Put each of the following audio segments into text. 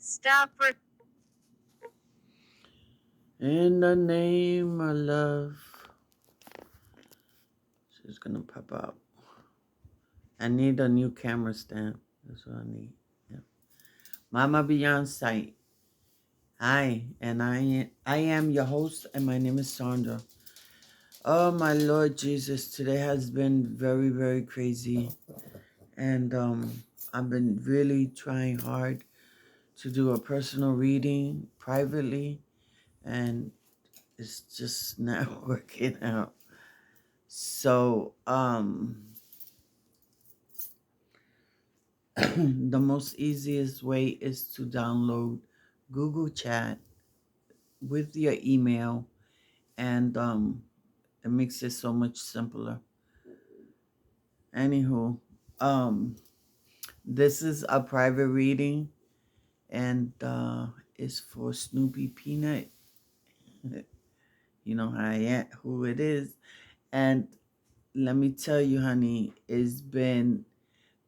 Stop for In the name of love. She's gonna pop out. I need a new camera stand. That's what I need. Yeah. Mama Beyond Sight. Hi, and I am your host, and my name is Sandra. Oh my Lord Jesus, today has been very, very crazy. And I've been really trying hard to do a personal reading privately, and it's just not working out. So the most easiest way is to download Google Chat with your email, and it makes it so much simpler. Anywho, um, this is a private reading, and it's for Snoopy Peanut. You know who it is, and let me tell you, honey, it's been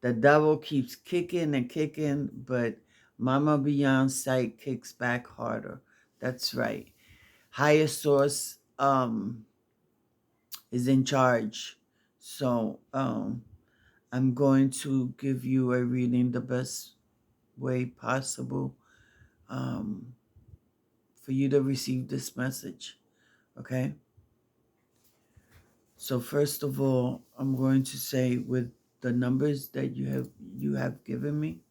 the devil keeps kicking and kicking, but Mama Beyond Sight kicks back harder. That's right. Higher source is in charge. So I'm going to give you a reading the best way possible um, for you to receive this message. Okay. So first of all, I'm going to say with the numbers that you have given me,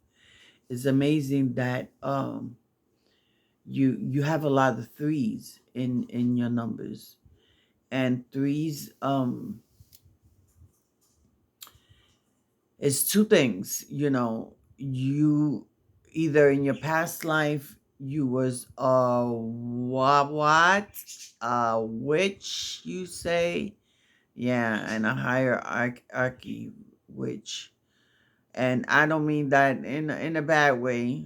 it's amazing that you have a lot of threes in your numbers, and threes is two things. You either in your past life you was a what witch, you say. Yeah, and a hierarchy witch. And I don't mean that in a bad way.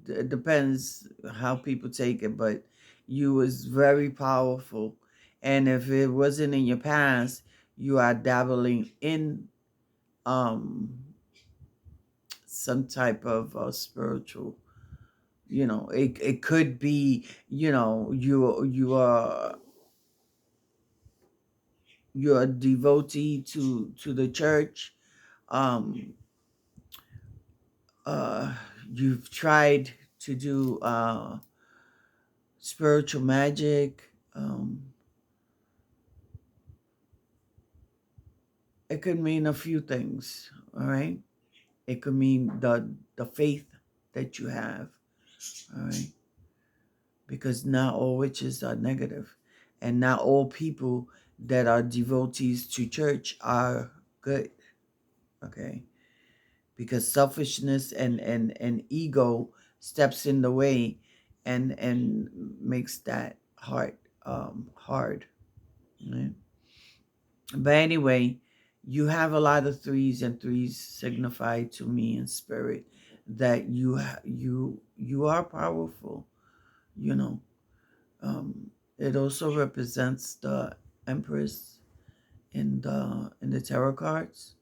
It depends how people take it, but you was very powerful. And if it wasn't in your past, you are dabbling in um some type of spiritual. It could be, you're a devotee to the church. um uh you've tried to do spiritual magic. It could mean a few things. All right. It could mean the faith that you have. All right. Because not all witches are negative, and not all people that are devotees to church are good. Okay. Because selfishness and ego steps in the way, and makes that heart hard. Right? But anyway, you have a lot of threes, and threes signify to me in spirit that you are powerful. You know, it also represents the Empress in the tarot cards,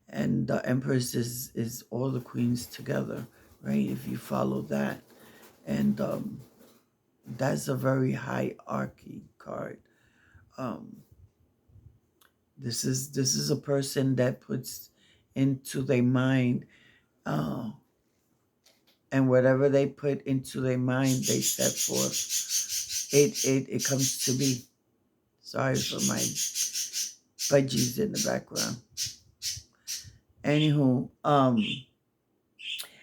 and the Empress is all the queens together, right? If you follow that, and that's a very hierarchy card. Um, this is a person that puts into their mind, uh, and whatever they put into their mind, they set forth. It comes to be. Sorry for my budgies in the background. Anywho,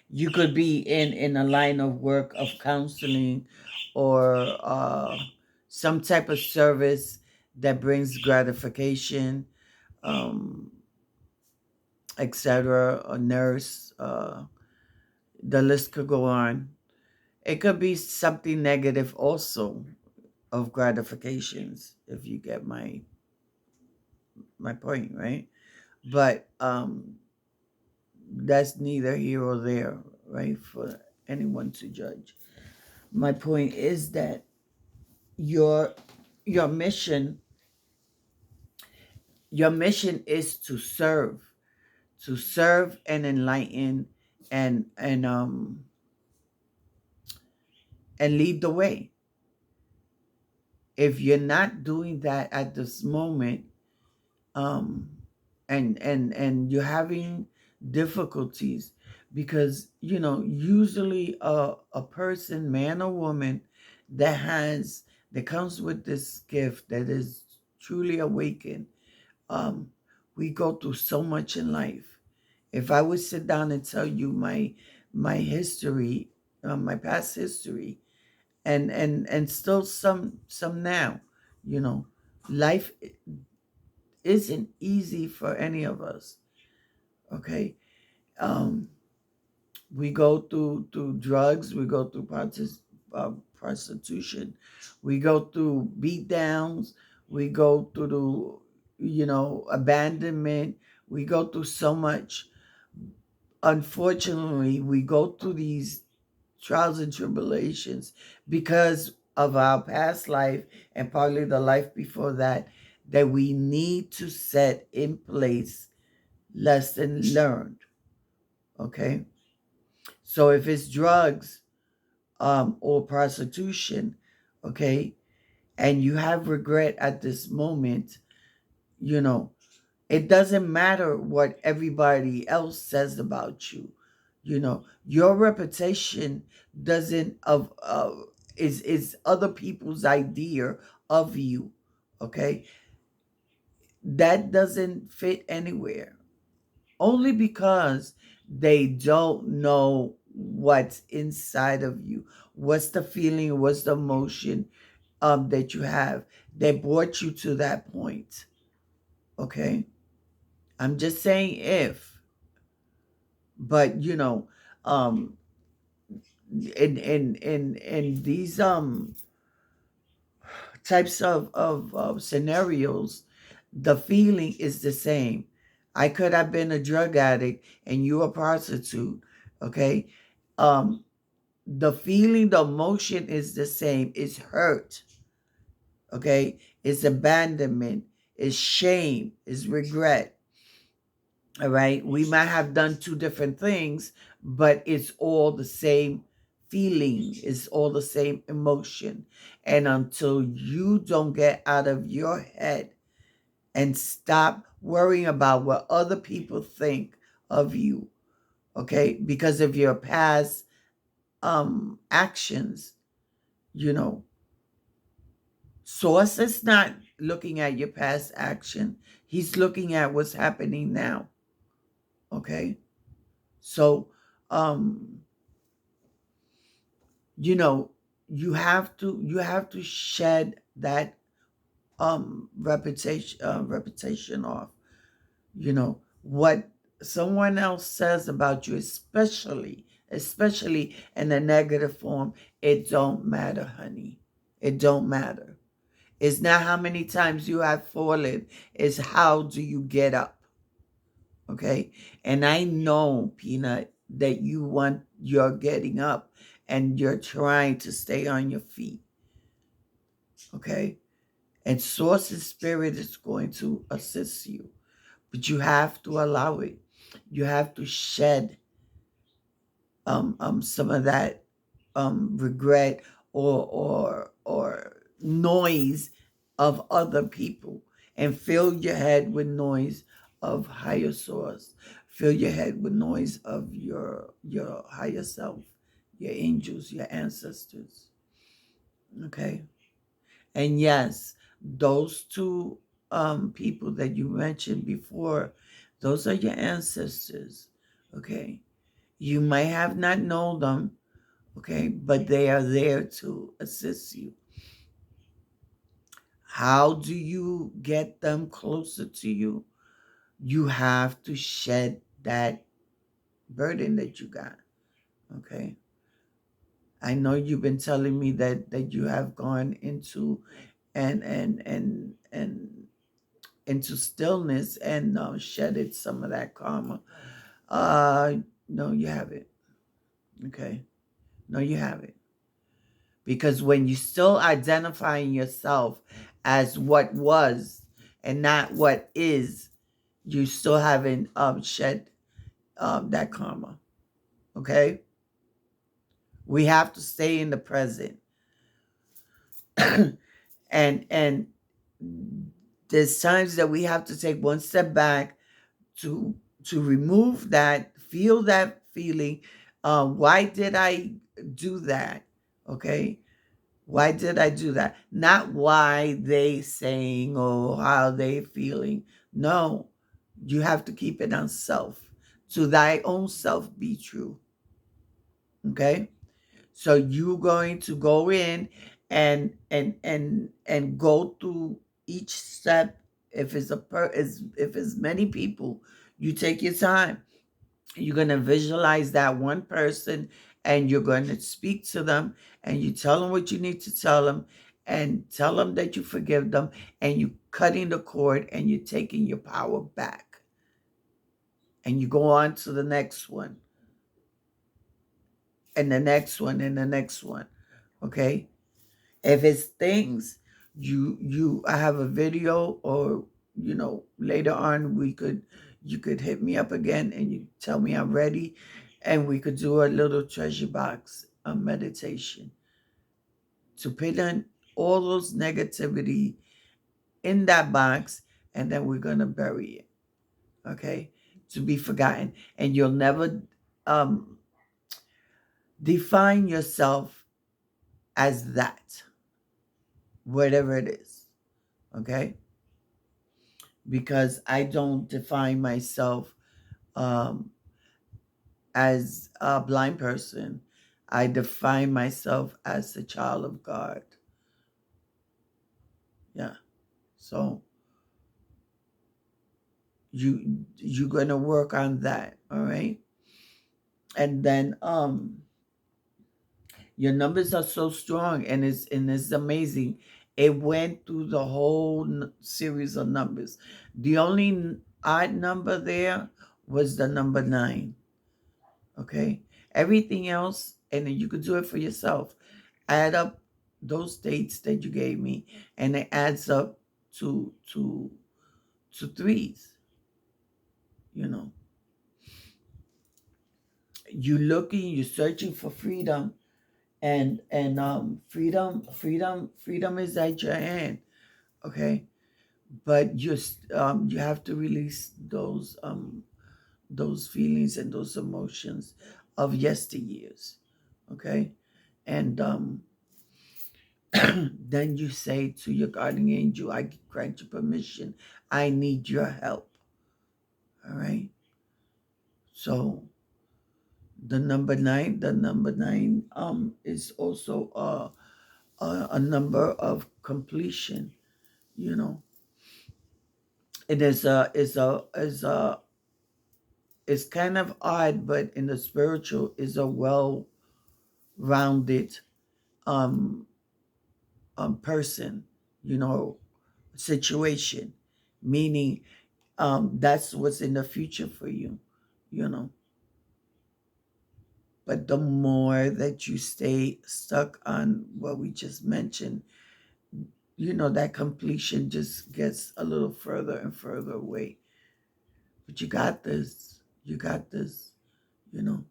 you could be in a line of work of counseling, or some type of service that brings gratification, um, etc. A nurse. The list could go on. It could be something negative also, of gratifications, if you get my point, right? But that's neither here or there, right? For anyone to judge. My point is that your your mission your mission is to serve and enlighten, and and lead the way. If you're not doing that at this moment, um, and you're having difficulties, because usually a person, man or woman, that comes with this gift, that is truly awakened, um, we go through so much in life. If I would sit down and tell you my history, my past history, and still some now, you know, life isn't easy for any of us. Okay, um, we go through drugs, we go through prostitution, we go through beat downs, we go through abandonment. We go through so much. Unfortunately, we go through these trials and tribulations because of our past life and probably the life before that, that we need to set in place lesson learned. Okay, so if it's drugs, or prostitution, okay, and you have regret at this moment, you know it doesn't matter what everybody else says about you. Your reputation doesn't of is other people's idea of you. Okay, that doesn't fit anywhere, only because they don't know what's inside of you. What's the feeling, what's the emotion that you have that brought you to that point. Okay, I'm just saying if, but um in these types of scenarios, the feeling is the same. I could have been a drug addict and you a prostitute. Okay, um the feeling, the emotion is the same. It's hurt. Okay, it's abandonment, it's shame, it's regret. All right, we might have done two different things, but it's all the same feeling, it's all the same emotion. And until you don't get out of your head and stop worrying about what other people think of you, okay, because of your past actions, you know Source is not looking at your past action, he's looking at what's happening now. Okay, so um you know you have to shed that reputation off. What someone else says about you, especially in a negative form, it don't matter, honey. It don't matter. It's not how many times you have fallen, it's how do you get up. Okay, and I know, Peanut, that you're getting up and you're trying to stay on your feet. Okay, and Source's spirit is going to assist you, but you have to allow it. You have to shed some of that regret or noise of other people, and fill your head with noise of higher source. Fill your head with noise of your higher self, your angels, your ancestors. Okay, and yes, those two people that you mentioned before, those are your ancestors. Okay, you might have not known them. Okay, but they are there to assist you. How do you get them closer to you? You have to shed that burden that you got. Okay, I know you've been telling me that you have gone into and into stillness and shedded some of that karma. uh no, you haven't. Okay, no, you haven't. Because when you still identifying yourself as what was and not what is, you still haven't shed that karma. Okay, We have to stay in the present. And there's times that we have to take one step back to remove that, feel that feeling. Why did I do that? Okay, why did I do that? Not why they saying or how they feeling. No, you have to keep it on self. To thy own self be true. Okay, so you're going to go in and go through each step. If it's if it's many people, you take your time. You're going to visualize that one person, and you're going to speak to them, and you tell them what you need to tell them, and tell them that you forgive them, and you cutting the cord, and you're taking your power back, and you go on to the next one, and the next one, and the next one. Okay, if it's things, I have a video, or later on you could hit me up again, and you tell me I'm ready, and we could do a little treasure box meditation to put in all those negativity in that box, and then we're gonna bury it. Okay, to be forgotten, and you'll never um define yourself as that, whatever it is. Okay, because I don't define myself um, as a blind person. I define myself as a child of God. Yeah. So you're gonna work on that, all right? And then your numbers are so strong, and it's amazing. It went through the whole series of numbers. The only odd number there was the number 9. Okay, everything else, and then you could do it for yourself. Add up those dates that you gave me, and it adds up to threes. You know, you looking, you're searching for freedom, and freedom is at your hand. Okay, but you have to release those feelings and those emotions of yesteryears. Okay, and then you say to your guardian angel, I grant you permission. I need your help. All right. So the number nine is also a number of completion. You know, it is kind of odd, but in the spiritual is a well-rounded um person. You know, situation, meaning that's what's in the future for you, you know. But the more that you stay stuck on what we just mentioned, that completion just gets a little further and further away. But you got this. You got this. You know,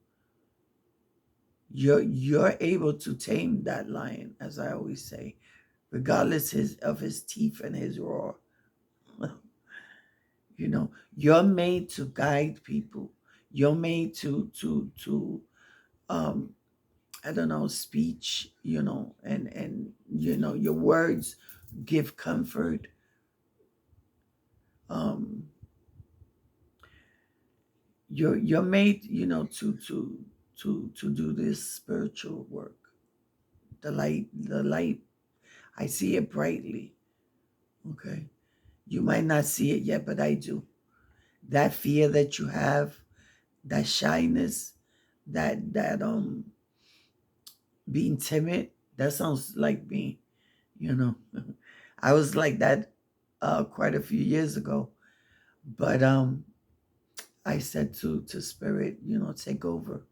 you're able to tame that lion, as I always say, regardless of his teeth and his roar. You're made to guide people. You're made to um I don't know, speech, and your words give comfort. um you're made, to do this spiritual work. The light, I see it brightly. Okay, you might not see it yet, but I do. That fear that you have, that shyness, that being timid, that sounds like me. you know I was like that quite a few years ago, but I said to spirit, take over.